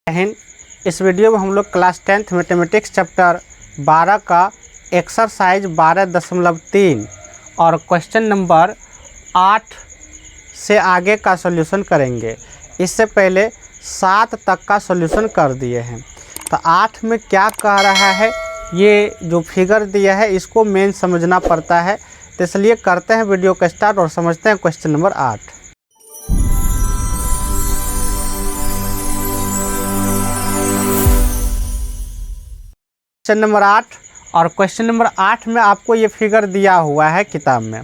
हिंद। इस वीडियो में हम लोग क्लास 10th मैथमेटिक्स चैप्टर 12 का एक्सरसाइज 12.3 और क्वेश्चन नंबर 8 से आगे का सॉल्यूशन करेंगे। इससे पहले 7 तक का सॉल्यूशन कर दिए हैं। तो 8 में क्या कह रहा है, ये जो फिगर दिया है इसको मेन समझना पड़ता है। तो इसलिए करते हैं वीडियो का स्टार्ट और समझते हैं क्वेश्चन नंबर 8। क्वेश्चन नंबर 8 और क्वेश्चन नंबर 8 में आपको ये फिगर दिया हुआ है किताब में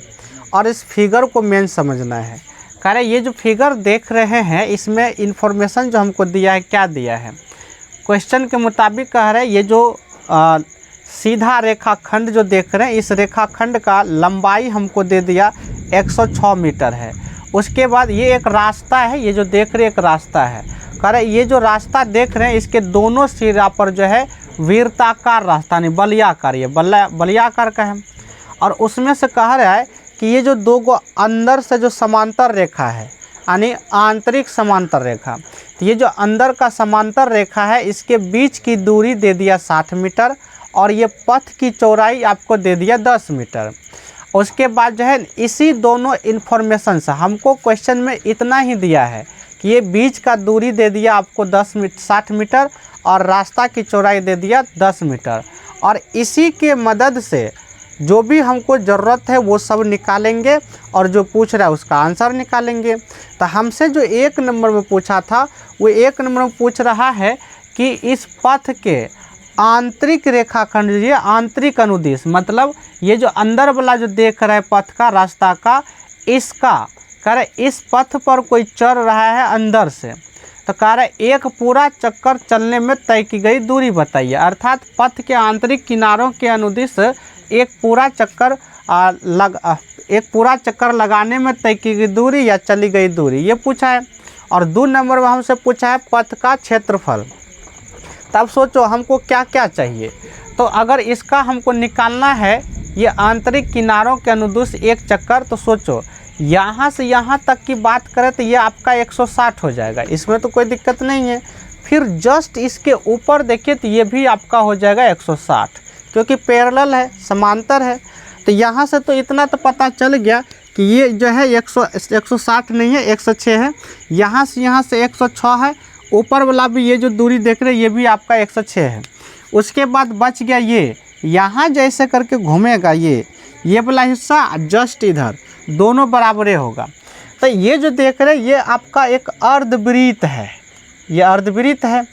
और इस फिगर को मेन समझना है। कह रहे ये जो फिगर देख रहे हैं इसमें इंफॉर्मेशन जो हमको दिया है, क्या दिया है। क्वेश्चन के मुताबिक कह रहे हैं ये जो सीधा रेखाखंड जो देख रहे हैं, इस रेखाखंड का लंबाई हमको दे दिया 106 मीटर है। उसके बाद ये एक रास्ता है, ये जो देख रहे हैं एक रास्ता है। कह रहे ये जो रास्ता देख रहे हैं इसके दोनों सिरा पर जो है वृत्ताकार रास्ता नहीं बलियाकार, ये बलियाकार का है। और उसमें से कह रहा है कि ये जो दो गो अंदर से जो समांतर रेखा है यानी आंतरिक समांतर रेखा, तो ये जो अंदर का समांतर रेखा है इसके बीच की दूरी दे दिया 60 मीटर और ये पथ की चौड़ाई आपको दे दिया 10 मीटर। उसके बाद जो है इसी दोनों इन्फॉर्मेशन से हमको क्वेश्चन में इतना ही दिया है कि ये बीच का दूरी दे दिया आपको 60 मीटर और रास्ता की चौड़ाई दे दिया 10 मीटर। और इसी के मदद से जो भी हमको ज़रूरत है वो सब निकालेंगे और जो पूछ रहा है उसका आंसर निकालेंगे। तो हमसे जो 1 नंबर में पूछा था वो 1 नंबर में पूछ रहा है कि इस पथ के आंतरिक रेखाखंड, ये आंतरिक अनुदिश मतलब ये जो अंदर वाला जो देख रहा है पथ का रास्ता का, इसका कह रहे इस पथ पर कोई चल रहा है अंदर से, तो कह रहे एक पूरा चक्कर चलने में तय की गई दूरी बताइए। अर्थात पथ के आंतरिक किनारों के अनुदिश एक पूरा चक्कर लगाने में तय की गई दूरी या चली गई दूरी, ये पूछा है। और 2 नंबर में हमसे पूछा है पथ का क्षेत्रफल। तब सोचो हमको क्या क्या चाहिए। तो अगर इसका हमको निकालना है ये आंतरिक किनारों के अनुदिश एक चक्कर, तो सोचो यहाँ से यहाँ तक की बात करें तो ये आपका 160 हो जाएगा, इसमें तो कोई दिक्कत नहीं है। फिर जस्ट इसके ऊपर देखिए तो ये भी आपका हो जाएगा 160 क्योंकि पैरेलल है, समांतर है। तो यहाँ से तो इतना तो पता चल गया कि ये जो है 160 नहीं है 106 है। यहाँ से 106 है। ऊपर वाला भी ये जो दूरी देख रहे हैं ये भी आपका 106 है। उसके बाद बच गया ये, यहाँ जैसे करके घूमेगा ये वाला हिस्सा जस्ट इधर, दोनों बराबरे होगा। तो ये जो देख रहे हैं ये आपका एक अर्धवृत्त है, ये अर्धवृत्त है।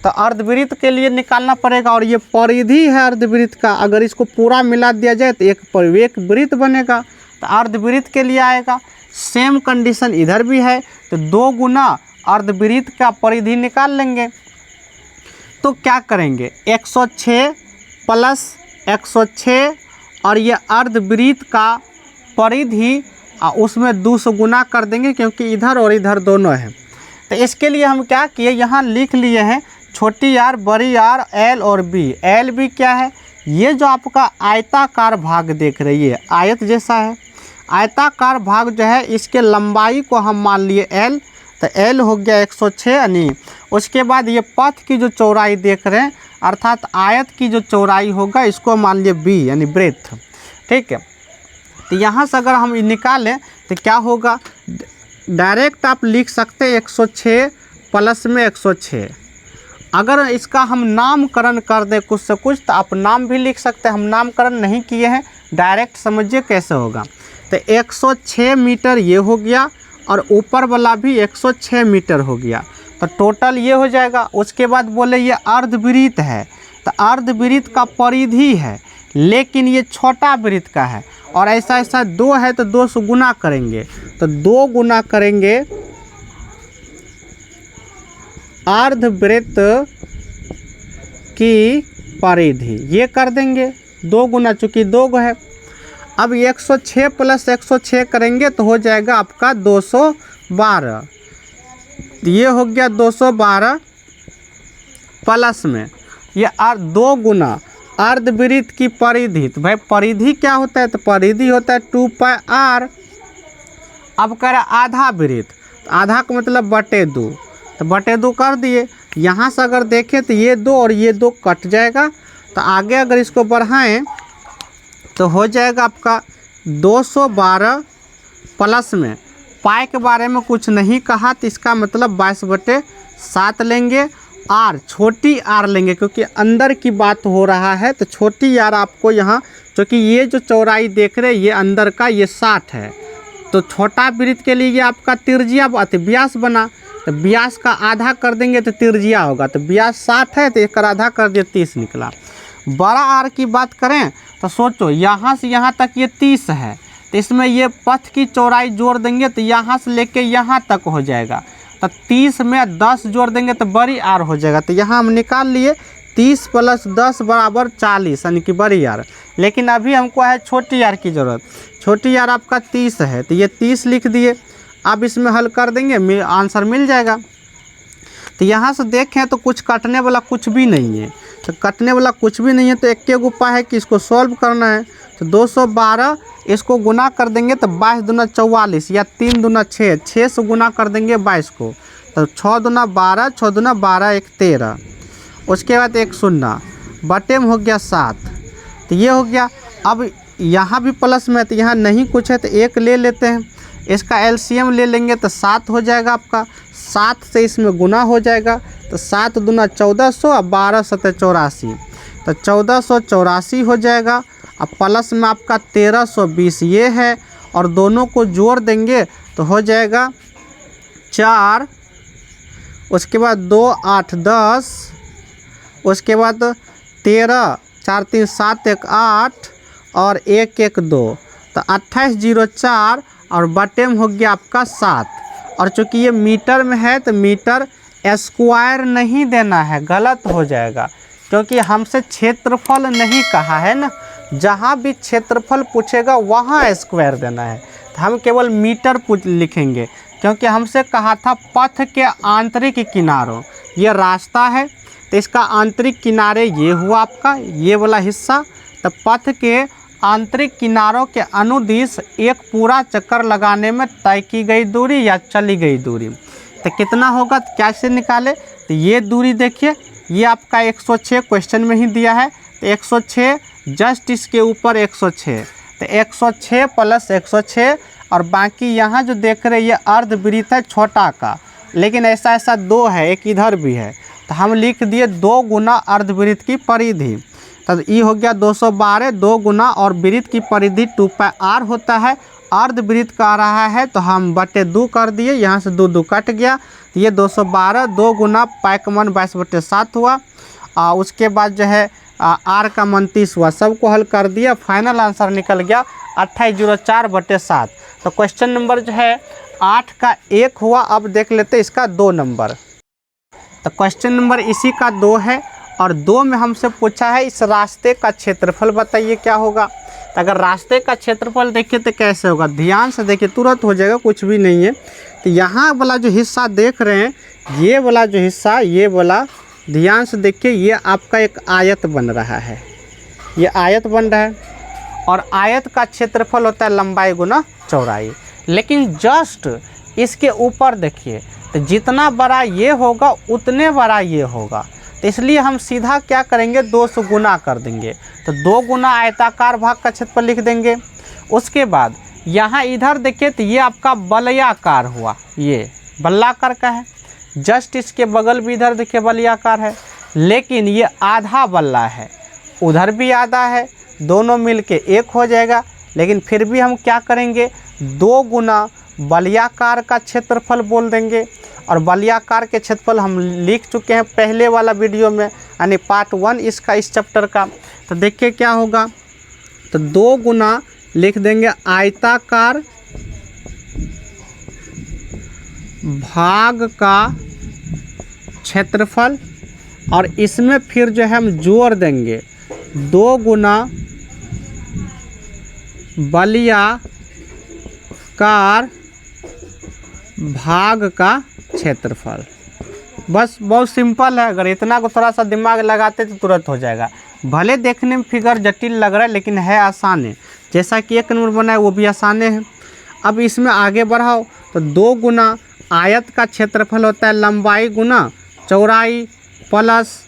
तो अर्धवृत्त के लिए निकालना पड़ेगा और ये परिधि है अर्धवृत्त का। अगर इसको पूरा मिला दिया जाए तो एक वृत्त बनेगा, तो अर्धवृत्त के लिए आएगा। सेम कंडीशन इधर भी है, तो 2 गुना अर्धवृत्त का परिधि निकाल लेंगे। तो क्या करेंगे 106 प्लस 106 और ये अर्धवृत्त का परिधि उसमें 200 गुना कर देंगे क्योंकि इधर और इधर दोनों हैं। तो इसके लिए हम क्या किए, यहाँ लिख लिए हैं छोटी आर बड़ी आर एल और बी। एल बी क्या है, ये जो आपका आयताकार भाग देख रही है आयत जैसा है, आयताकार भाग जो है इसके लंबाई को हम मान लिए एल, तो एल हो गया 106 यानी। उसके बाद ये पथ की जो चौड़ाई देख रहे हैं अर्थात आयत की जो चौड़ाई होगा इसको मान लिए बी यानी ब्रेथ, ठीक है। तो यहाँ से अगर हम निकालें तो क्या होगा, डायरेक्ट आप लिख सकते हैं 106 प्लस में 106। अगर इसका हम नामकरण कर दें कुछ से कुछ तो आप नाम भी लिख सकते हैं, हम नामकरण नहीं किए हैं, डायरेक्ट समझिए कैसे होगा। तो 106 मीटर ये हो गया और ऊपर वाला भी 106 मीटर हो गया, तो टोटल ये हो जाएगा। उसके बाद बोले ये अर्धवृत्त है, तो अर्धवृत्त का परिधि है लेकिन ये छोटा वृत्त का है और ऐसा 2 है तो 200 गुना करेंगे, तो 2 गुना करेंगे अर्धवृत्त की परिधि, ये कर देंगे 2 गुना, चूँकि 2 गो है। अब 106 प्लस 106 करेंगे तो हो जाएगा आपका 212, ये हो गया 212 प्लस में ये 2 गुना अर्धवृत्त की परिधि। तो भाई परिधि क्या होता है, तो परिधि होता है 2πr। अब करें आधा वृत्त, तो आधा का मतलब बटे 2, तो बटे 2 कर दिए। यहाँ से अगर देखें तो ये 2 और ये 2 कट जाएगा। तो आगे अगर इसको बढ़ाएं तो हो जाएगा आपका 212 प्लस में पाई के बारे में कुछ नहीं कहा, तो इसका मतलब 22/7 लेंगे। आर छोटी आर लेंगे क्योंकि अंदर की बात हो रहा है, तो छोटी आर आपको यहाँ, क्योंकि ये जो चौड़ाई देख रहे हैं ये अंदर का ये 60 है, तो छोटा वृत्त के लिए ये आपका त्रिज्या व्यास बना, तो व्यास का आधा कर देंगे तो त्रिज्या होगा। तो व्यास 60 है तो एक आधा कर दिए 30 निकला। बड़ा आर की बात करें तो सोचो यहाँ से यहाँ तक ये 30 है, तो इसमें ये पथ की चौड़ाई जोड़ देंगे तो यहाँ से लेके यहाँ तक हो जाएगा। तो 30 में 10 जोड़ देंगे तो बड़ी आर हो जाएगा। तो यहाँ हम निकाल लिए 30 + 10 = 40 यानी कि बड़ी आर। लेकिन अभी हमको है छोटी आर की ज़रूरत। छोटी आर आपका 30 है तो ये 30 लिख दिए। अब इसमें हल कर देंगे, आंसर मिल जाएगा। तो यहाँ से देखें तो कुछ कटने वाला कुछ भी नहीं है, तो कटने वाला कुछ भी नहीं है, तो एक उपाय है कि इसको सॉल्व करना है। तो 212 इसको गुना कर देंगे तो 22 दूना 44 या 3 दूना 6, 6 से गुना कर देंगे 22 को, तो 6 दूना 12, 6 दूना 12, 1 13। उसके बाद 1 0 बटे में हो गया 7, तो ये हो गया। अब यहाँ भी प्लस में, तो यहाँ नहीं कुछ है तो 1 ले लेते हैं, इसका एलसीएम ले लेंगे तो 7 हो जाएगा आपका। 7 से इसमें गुना हो जाएगा, तो 7 दूना 1400 और 12 7 84, तो 1484 हो जाएगा। अब प्लस में आपका 1320 ये है, और दोनों को जोड़ देंगे तो हो जाएगा 4, उसके बाद 2 8 10, उसके बाद 13 4 3 7 1 8 और 1 1 2, तो 2804 और बटे में हो गया आपका 7। और चूँकि ये मीटर में है तो मीटर स्क्वायर नहीं देना है, गलत हो जाएगा, क्योंकि हमसे क्षेत्रफल नहीं कहा है ना। जहाँ भी क्षेत्रफल पूछेगा वहाँ स्क्वायर देना है, तो हम केवल मीटर लिखेंगे, क्योंकि हमसे कहा था पथ के आंतरिक किनारों, ये रास्ता है तो इसका आंतरिक किनारे ये हुआ आपका ये वाला हिस्सा। तो पथ के आंतरिक किनारों के अनुदिश एक पूरा चक्कर लगाने में तय की गई दूरी या चली गई दूरी, तो कितना होगा, तो कैसे निकाले। तो ये दूरी देखिए, ये आपका 106 क्वेश्चन में ही दिया है, तो 106 जस्ट इसके ऊपर 106, तो 106 + 106, और बाकी यहाँ जो देख रहे हैं ये अर्धवृत्त है छोटा का, लेकिन ऐसा 2 है, एक इधर भी है, तो हम लिख दिए 2 गुना अर्धवृत्त की परिधि। तो ये हो गया 212, 2 गुना और वृत्त की परिधि 2πr होता है। अर्धवृत्त का आ रहा है तो हम बटे 2 कर दिए, यहाँ से 2 2 कट गया, तो ये 212 2 गुना पाई का मान 22/7 हुआ। उसके बाद जो है आर का मान 30 हुआ। सबको हल कर दिया, फाइनल आंसर निकल गया 2804/7। तो क्वेश्चन नंबर जो है 8 का 1 हुआ। अब देख लेते हैं इसका 2 नंबर। तो क्वेश्चन नंबर इसी का 2 है, और 2 में हमसे पूछा है इस रास्ते का क्षेत्रफल बताइए क्या होगा। तो अगर रास्ते का क्षेत्रफल देखिए तो कैसे होगा, ध्यान से देखिए, तुरंत हो जाएगा, कुछ भी नहीं है। तो यहाँ वाला जो हिस्सा देख रहे हैं, ये वाला जो हिस्सा, ये वाला ध्यान से देखिए, ये आपका एक आयत बन रहा है, ये आयत बन रहा है, और आयत का क्षेत्रफल होता है लंबाई गुना चौड़ाई। लेकिन जस्ट इसके ऊपर देखिए, तो जितना बड़ा ये होगा उतने बड़ा ये होगा, तो इसलिए हम सीधा क्या करेंगे, 2 से गुना कर देंगे, तो 2 गुना आयताकार भाग का क्षेत्रफल लिख देंगे। उसके बाद यहाँ इधर देखिए तो ये आपका बलयाकार हुआ, ये बल्लाकार का है, जस्ट इसके बगल भी इधर देखिए बलयाकार है, लेकिन ये आधा बल्ला है, उधर भी आधा है, दोनों मिलके 1 हो जाएगा। लेकिन फिर भी हम क्या करेंगे, 2 गुना बलयाकार का क्षेत्रफल बोल देंगे, और बलयाकार के क्षेत्रफल हम लिख चुके हैं पहले वाला वीडियो में, यानी पार्ट 1 इसका, इस चैप्टर का। तो देखिए क्या होगा, तो 2 गुना लिख देंगे आयताकार भाग का क्षेत्रफल, और इसमें फिर जो है हम जोड़ देंगे 2 गुना बलयाकार भाग का क्षेत्रफल। बस बहुत सिंपल है, अगर इतना को थोड़ा सा दिमाग लगाते तो तुरंत हो जाएगा। भले देखने में फिगर जटिल लग रहा है लेकिन है आसान है, जैसा कि 1 नंबर बना है वो भी आसान है। अब इसमें आगे बढ़ाओ तो 2 गुना आयत का क्षेत्रफल होता है लंबाई गुना चौड़ाई प्लस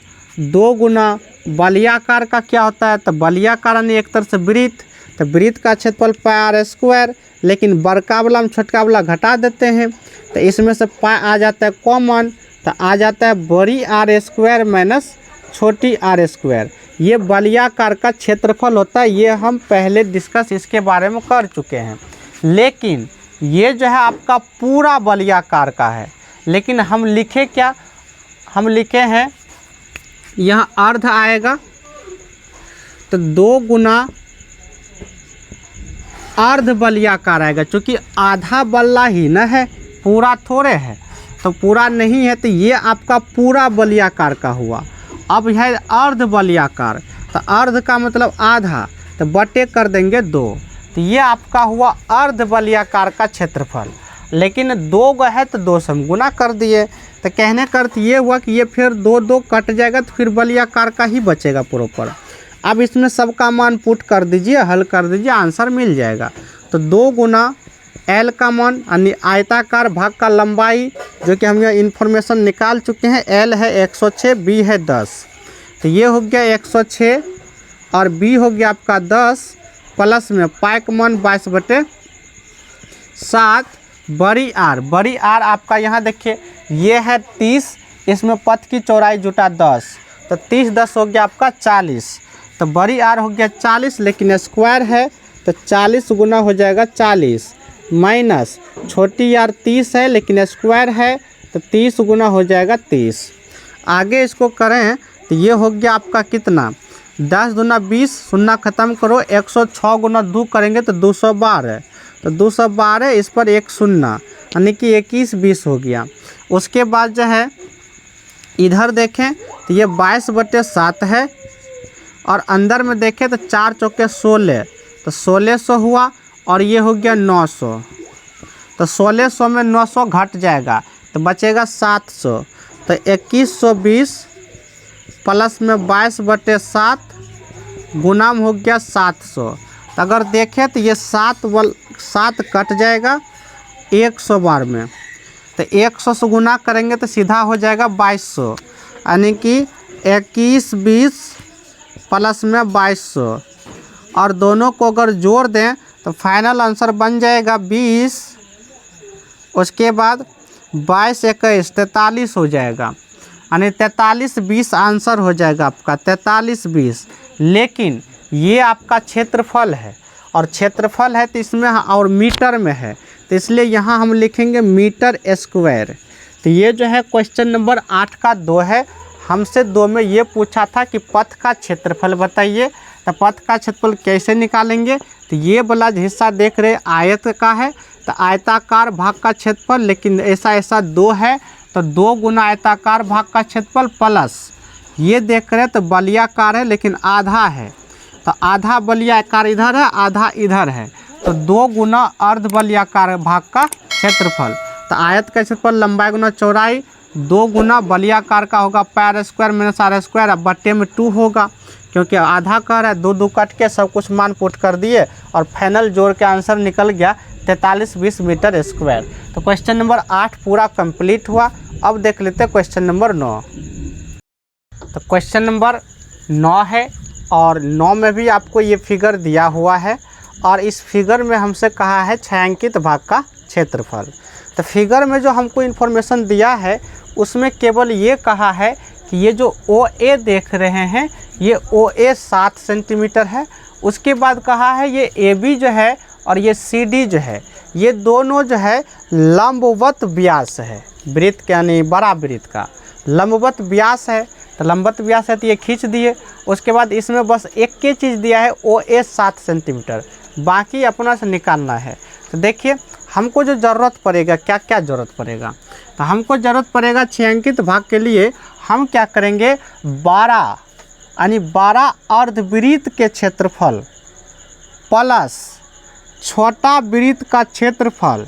2 गुना बलियाकार का क्या होता है, तो बलियाकार यानी एक तरह से वृत्त, तो वृत्त का क्षेत्रफल πr², लेकिन बड़का वाला हम छोटका वाला घटा देते हैं तो इसमें से पाई आ जाता है कॉमन, तो आ जाता है बड़ी r² माइनस छोटी r²। ये बलियाकार का क्षेत्रफल होता है, ये हम पहले डिस्कस इसके बारे में कर चुके हैं। लेकिन ये जो है आपका पूरा बलियाकार का है, लेकिन हम लिखे क्या, हम लिखे हैं यहाँ अर्ध आएगा तो 2 गुना अर्ध बलियाकार आएगा, क्योंकि आधा बल्ला ही न है, पूरा थोड़े है, तो पूरा नहीं है, तो ये आपका पूरा बलियाकार का हुआ। अब है अर्ध बलियाकार, तो अर्ध का मतलब आधा, तो बटे कर देंगे 2, तो ये आपका हुआ अर्ध बलियाकार का क्षेत्रफल। लेकिन 2 है तो 2 से हम गुना कर दिए, तो कहने का अर्थ ये हुआ कि ये फिर 2 कट जाएगा, तो फिर बलियाकार का ही बचेगा प्रॉपर। अब इसमें सबका मान पुट कर दीजिए, हल कर दीजिए, आंसर मिल जाएगा। तो 2 गुना एल का मान यानी आयताकार भाग का लंबाई, जो कि हम यहाँ इन्फॉर्मेशन निकाल चुके हैं, एल है 106, बी है 10, तो ये हो गया 106 और बी हो गया आपका 10, प्लस में पाई का मान 22/7, बड़ी आर आपका यहाँ देखिए ये है 30, इसमें पथ की चौड़ाई जुटा 10, तो 30 10 हो गया आपका 40, तो बड़ी आर हो गया 40, लेकिन स्क्वायर है तो 40 गुना हो जाएगा 40, माइनस छोटी आर 30 है लेकिन स्क्वायर है तो 30 गुना हो जाएगा 30। आगे इसको करें तो ये हो गया आपका कितना, 10 दूना 20, शून्य ख़त्म करो, 106 गुना 2 करेंगे तो 212, तो 212 इस पर 1 शून्य यानी कि 21 20 हो गया। उसके बाद जो है इधर देखें तो ये 22/7 है, और अंदर में देखें तो 4 चौके 16, तो 1600 हुआ, और ये हो गया 900, तो 1600 में 900 घट जाएगा तो बचेगा 700, तो 2120 प्लस में 22/7 गुना में हो गया 700। तो अगर देखें तो ये 7 कट जाएगा 100 बार में, तो 100 से गुना करेंगे तो सीधा हो जाएगा 2200, यानी कि 2120 प्लस में 2200, और दोनों को अगर जोड़ दें तो फाइनल आंसर बन जाएगा 20, उसके बाद 22 21 43 हो जाएगा, यानी 43 20 आंसर हो जाएगा आपका 43 20। लेकिन ये आपका क्षेत्रफल है, और क्षेत्रफल है तो इसमें और मीटर में है, तो इसलिए यहाँ हम लिखेंगे मीटर स्क्वायर। तो ये जो है क्वेश्चन नंबर 8 का 2 है। हमसे 2 में ये पूछा था कि पथ का क्षेत्रफल बताइए, तो पथ का क्षेत्रफल कैसे निकालेंगे, तो ये वाला हिस्सा देख रहे आयत का है, तो आयताकार भाग का क्षेत्रफल, लेकिन ऐसा 2 है तो 2 गुना आयताकार भाग का क्षेत्रफल प्लस ये देख रहे तो बलियाकार है लेकिन आधा है, तो आधा बलियाकार इधर है आधा इधर है, तो 2 गुना अर्ध बलियाकार भाग का क्षेत्रफल। तो आयत का क्षेत्रफल लंबाई गुना चौड़ाई 2 गुना बलियाकार का होगा πr² माइनस r², अब बट्टे में 2 होगा क्योंकि आधा कर है, 2 कट के सब कुछ मान पुट कर दिए और फाइनल जोड़ के आंसर निकल गया 43 20 मीटर स्क्वायर। तो क्वेश्चन नंबर 8 पूरा कंप्लीट हुआ। अब देख लेते हैं क्वेश्चन नंबर 9। तो क्वेश्चन नंबर 9 है, और 9 में भी आपको ये फिगर दिया हुआ है, और इस फिगर में हमसे कहा है छायांकित भाग का क्षेत्रफल। तो फिगर में जो हमको इन्फॉर्मेशन दिया है उसमें केवल ये कहा है कि ये जो OA देख रहे हैं ये OA 7 सेंटीमीटर है। उसके बाद कहा है ये AB जो है और ये CD जो है ये दोनों जो है लंबवत व्यास है, वृत्त के यानी बड़ा वृत्त का लंबवत व्यास है, तो लंबवत व्यास है तो ये खींच दिए। उसके बाद इसमें बस एक ही चीज़ दिया है OA 7 सेंटीमीटर, बाकी अपना से निकालना है। तो देखिए हमको जो ज़रूरत पड़ेगा, क्या क्या ज़रूरत पड़ेगा, तो हमको ज़रूरत पड़ेगा छायांकित भाग के लिए हम क्या करेंगे 12 यानी 12 अर्धवृत्त के क्षेत्रफल प्लस छोटा वृत्त का क्षेत्रफल।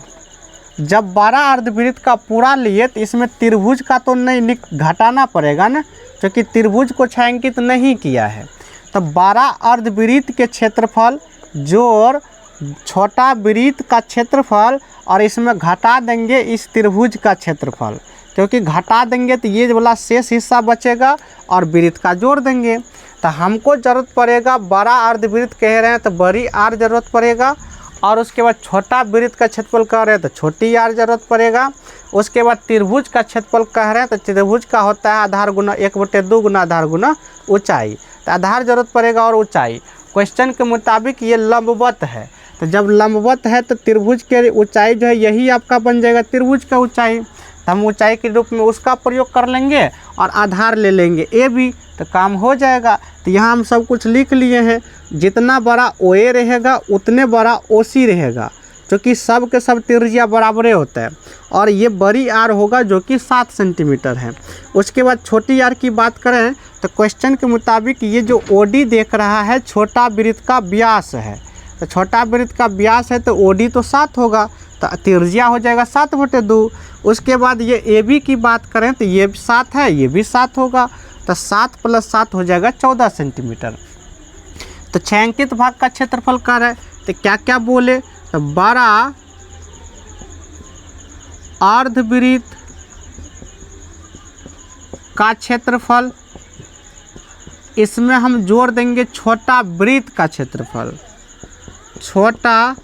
जब 12 अर्धवृत्त का पूरा लिए तो इसमें त्रिभुज का तो नहीं घटाना पड़ेगा ना, क्योंकि त्रिभुज को छायांकित नहीं किया है। तो 12 अर्धवृत्त के क्षेत्रफल जोड़ छोटा वृत्त का क्षेत्रफल और इसमें घटा देंगे इस त्रिभुज का क्षेत्रफल, क्योंकि घटा देंगे तो ये वाला शेष हिस्सा बचेगा और वृत्त का जोड़ देंगे। तो हमको ज़रूरत पड़ेगा बड़ा अर्धवृत्त कह रहे हैं तो बड़ी आर ज़रूरत पड़ेगा, और उसके बाद छोटा वृत्त का क्षेत्रफल कह रहे हैं तो छोटी आर ज़रूरत पड़ेगा। उसके बाद त्रिभुज का क्षेत्रफल कह रहे हैं तो त्रिभुज का होता है आधार गुना 1/2 गुना आधार गुना ऊंचाई, तो आधार ज़रूरत पड़ेगा और ऊंचाई। क्वेश्चन के मुताबिक ये लंबवत है, तो जब लंबवत है तो त्रिभुज के ऊंचाई जो है यही आपका बन जाएगा त्रिभुज का ऊंचाई, तो हम ऊंचाई के रूप में उसका प्रयोग कर लेंगे और आधार ले लेंगे AB, तो काम हो जाएगा। तो यहाँ हम सब कुछ लिख लिए हैं, जितना बड़ा OA रहेगा उतने बड़ा OC रहेगा, क्योंकि सब के सब त्रिज्या बराबरे होता है, और ये बड़ी आर होगा जो कि 7 सेंटीमीटर है। उसके बाद छोटी आर की बात करें तो क्वेश्चन के मुताबिक ये जो OD देख रहा है छोटा वृत्त का व्यास है, तो छोटा वृत्त का व्यास है तो OD तो 7 होगा, तो त्रिज्या हो जाएगा 7/2। उसके बाद ये AB की बात करें तो ये भी 7 है, ये भी 7 होगा, तो 7 + 7 हो जाएगा 14 सेंटीमीटर। तो छायांकित भाग का क्षेत्रफल कह रहे हैं तो क्या क्या बोले, तो बड़ा अर्धवृत्त का क्षेत्रफल, इसमें हम जोड़ देंगे छोटा वृत्त का क्षेत्रफल, छोटा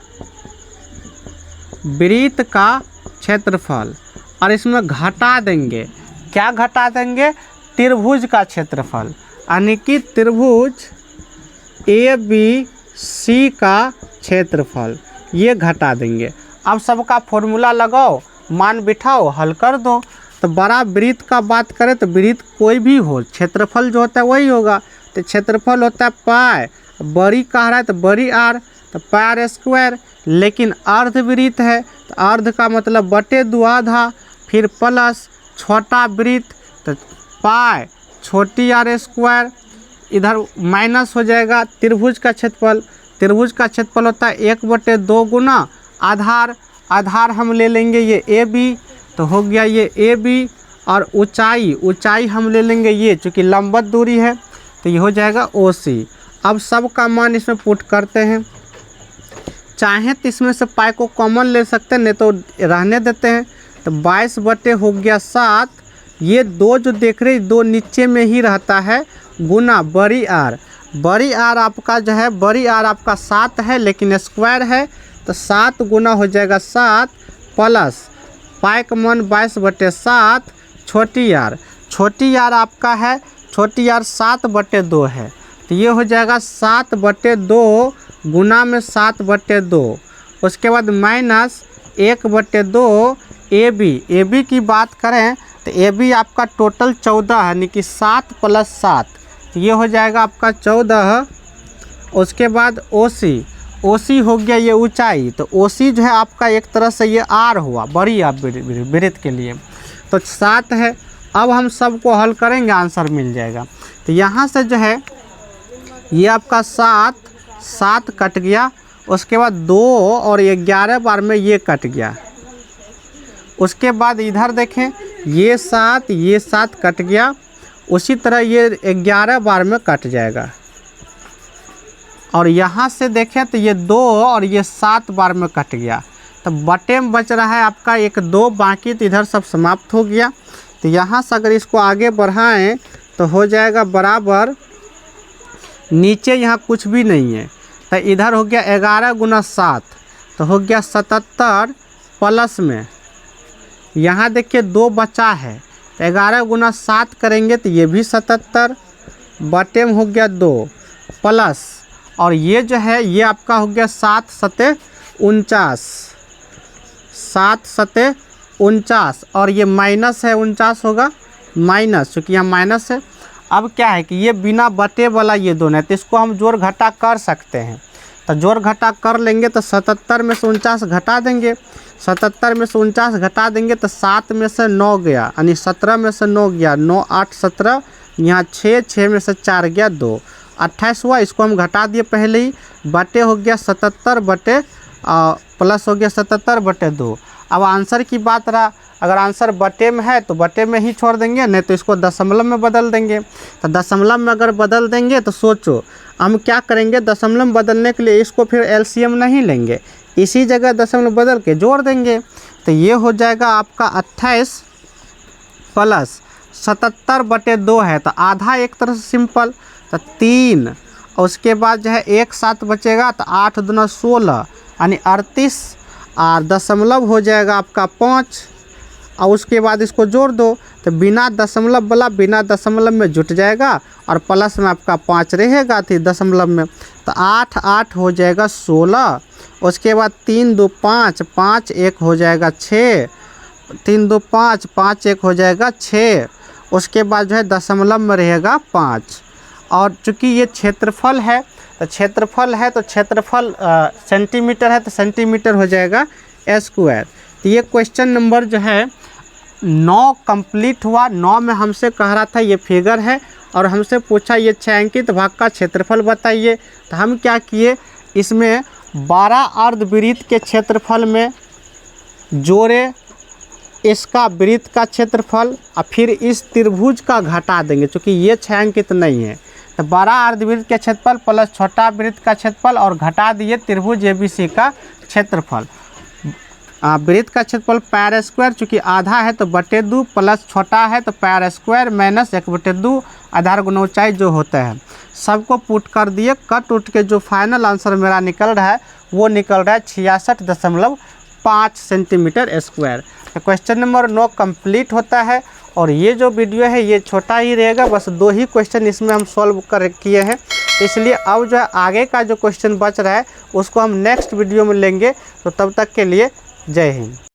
वृत्त का क्षेत्रफल, और इसमें घटा देंगे, क्या घटा देंगे, त्रिभुज का क्षेत्रफल, यानी कि त्रिभुज ABC का क्षेत्रफल, ये घटा देंगे। अब सबका फॉर्मूला लगाओ, मान बिठाओ, हल कर दो। तो बड़ा वृत्त का बात करें तो वृत्त कोई भी हो, क्षेत्रफल जो होता है वही होगा, तो क्षेत्रफल होता है पाई, बड़ी कह रहा है तो बड़ी आर, तो πr², लेकिन अर्धवृत्त है तो अर्ध का मतलब 2 आधा, फिर प्लस छोटा वृत्त तो पाई छोटी r², इधर माइनस हो जाएगा त्रिभुज का क्षेत्रफल, त्रिभुज का क्षेत्रफल होता है 1/2 गुना आधार, आधार हम ले लेंगे ये AB, तो हो गया ये AB, और ऊंचाई, ऊंचाई हम ले लेंगे ये, चूँकि लंबवत दूरी है तो ये हो जाएगा OC। अब सब का मान इसमें पुट करते हैं, चाहें तो इसमें से पाई को कॉमन ले सकते हैं, नहीं तो रहने देते हैं। तो 22 हो गया 7, ये 2 जो देख रहे 2 नीचे में ही रहता है, गुना बड़ी आर, बड़ी आर आपका जो है बड़ी आर आपका 7 है लेकिन स्क्वायर है, तो 7 गुना हो जाएगा 7 प्लस पाई का मान 22/7, छोटी आर, छोटी आर आपका है, छोटी आर 7/2 है, तो ये हो जाएगा 7/2 गुना में 7/2। उसके बाद माइनस 1/2 AB की बात करें तो AB आपका टोटल 14 है, यानी कि 7 + 7, तो ये हो जाएगा आपका 14। उसके बाद OC हो गया ये ऊंचाई, तो OC जो है आपका एक तरह से ये R हुआ, बड़ी आप वृत्त के लिए, तो 7 है। अब हम सबको हल करेंगे, आंसर मिल जाएगा। तो यहाँ से जो है ये आपका 7 कट गया, उसके बाद 2 और 11 बार में ये कट गया। उसके बाद इधर देखें ये 7 कट गया, उसी तरह ये 11 बार में कट जाएगा, और यहाँ से देखें तो ये 2 और ये 7 बार में कट गया, तो बटे में बच रहा है आपका 1 2, बाकी तो इधर सब समाप्त हो गया। तो यहाँ से अगर इसको आगे बढ़ाएं तो हो जाएगा बराबर, नीचे यहाँ कुछ भी नहीं है, तो इधर हो गया 11 गुना 7, तो हो गया 77, प्लस में यहाँ देखिए 2 बचा है, तो 11 गुना 7 करेंगे तो ये भी 77, बटे में हो गया 2 प्लस, और ये जो है ये आपका हो गया 7 × 49, और ये माइनस है 49 होगा, माइनस, चूँकि यहाँ माइनस है। अब क्या है कि ये बिना बटे वाला ये दोनों है, तो इसको हम जोड़ घटा कर सकते हैं, तो जोड़ घटा कर लेंगे तो 77 में से 49 घटा देंगे, 77 में से 49 घटा देंगे तो 7 में से 9 गया, यानी 17 में से 9 गया, 9 8 17, यहाँ 6 में से 4 गया 2, 28 हुआ। इसको हम घटा दिए पहले ही, बटे हो गया 77 बटे प्लस हो गया 77/2। अब आंसर की बात रहा, अगर आंसर बटे में है तो बटे में ही छोड़ देंगे, नहीं तो इसको दशमलव में बदल देंगे। तो दशमलव में अगर बदल देंगे तो सोचो हम क्या करेंगे, दशमलव में बदलने के लिए इसको फिर एलसीएम नहीं लेंगे, इसी जगह दशमलव बदल के जोड़ देंगे। तो ये हो जाएगा आपका 28 प्लस 77/2 है, तो आधा एक तरह से सिंपल, तो 3 और उसके बाद जो है 1 7 बचेगा, तो 8 दूना 16 यानी 38 और दशमलव हो जाएगा आपका 5 और उसके बाद इसको जोड़ दो, तो बिना दशमलव वाला बिना दशमलव में जुट जाएगा और प्लस में आपका 5 रहेगा थी दशमलव में, तो 8 8 हो जाएगा 16, उसके बाद 3 2 5 5 1 हो जाएगा 6, 3 2 5 5 1 हो जाएगा 6, उसके बाद जो है दशमलव में रहेगा 5। और चूँकि ये क्षेत्रफल है तो क्षेत्रफल सेंटीमीटर है तो सेंटीमीटर हो जाएगा स्क्वायर। तो ये क्वेश्चन नंबर जो है 9 कंप्लीट हुआ। 9 में हमसे कह रहा था ये फिगर है और हमसे पूछा ये छायांकित भाग का क्षेत्रफल बताइए। तो हम क्या किए, इसमें 12 अर्धवृत्त के क्षेत्रफल में जोड़े इसका वृत्त का क्षेत्रफल और फिर इस त्रिभुज का घटा देंगे, क्योंकि ये छायांकित नहीं है। तो 12 अर्धवृत्त के क्षेत्रफल प्लस छोटा वृत्त का क्षेत्रफल और घटा दिए त्रिभुज ABC का क्षेत्रफल। वृत्त का क्षेत्रफल पायर स्क्वायर, चूँकि आधा है तो बटे 2 प्लस छोटा है तो पायर स्क्वायर माइनस 1/2 आधार गुना ऊंचाई जो होता है। सबको पुट कर दिए, कट उठ के जो फाइनल आंसर मेरा निकल रहा है वो निकल रहा है 66.5 सेंटीमीटर स्क्वायर। तो क्वेश्चन नंबर 9 कंप्लीट होता है और ये जो वीडियो है ये छोटा ही रहेगा, बस 2 ही क्वेश्चन इसमें हम सॉल्व कर किए हैं, इसलिए अब जो है आगे का जो क्वेश्चन बच रहा है उसको हम नेक्स्ट वीडियो में लेंगे। तो तब तक के लिए जय हिंद।